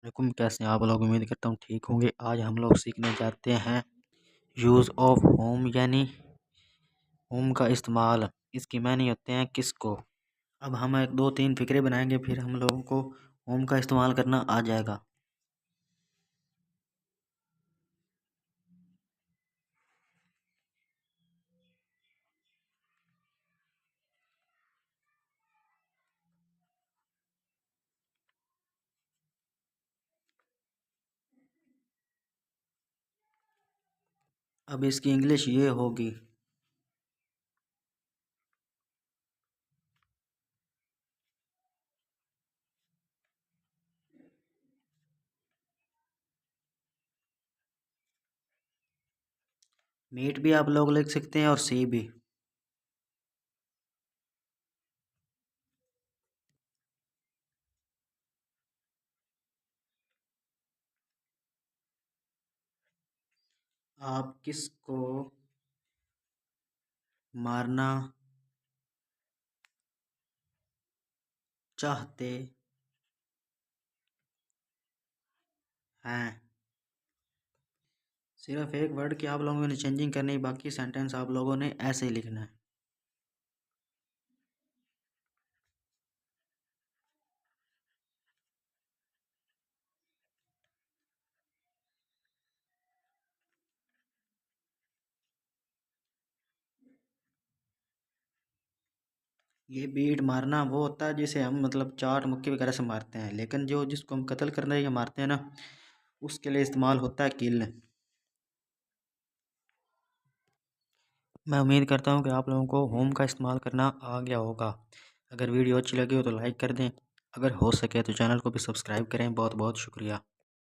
वालेकुम, कैसे हैं आप लोग। उम्मीद करता हूँ ठीक होंगे। आज हम लोग सीखने जाते हैं यूज़ ऑफ होम यानी होम का इस्तेमाल। इसके मायने होते हैं किसको। अब हम एक दो तीन फिक्रे बनाएंगे, फिर हम लोगों को होम का इस्तेमाल करना आ जाएगा। अब इसकी इंग्लिश ये होगी। मीट भी आप लोग लिख सकते हैं और सी भी। आप किसको मारना चाहते हैं। सिर्फ एक वर्ड की आप लोगों ने चेंजिंग करनी है, बाकी सेंटेंस आप लोगों ने ऐसे ही लिखना है। ये बीट मारना वो होता है जिसे हम मतलब चाट मुक्के वगैरह से मारते हैं, लेकिन जो जिसको हम कत्ल करने या मारते हैं ना, उसके लिए इस्तेमाल होता है किल। मैं उम्मीद करता हूँ कि आप लोगों को होम का इस्तेमाल करना आ गया होगा। अगर वीडियो अच्छी लगी हो तो लाइक कर दें। अगर हो सके तो चैनल को भी सब्सक्राइब करें। बहुत बहुत शुक्रिया।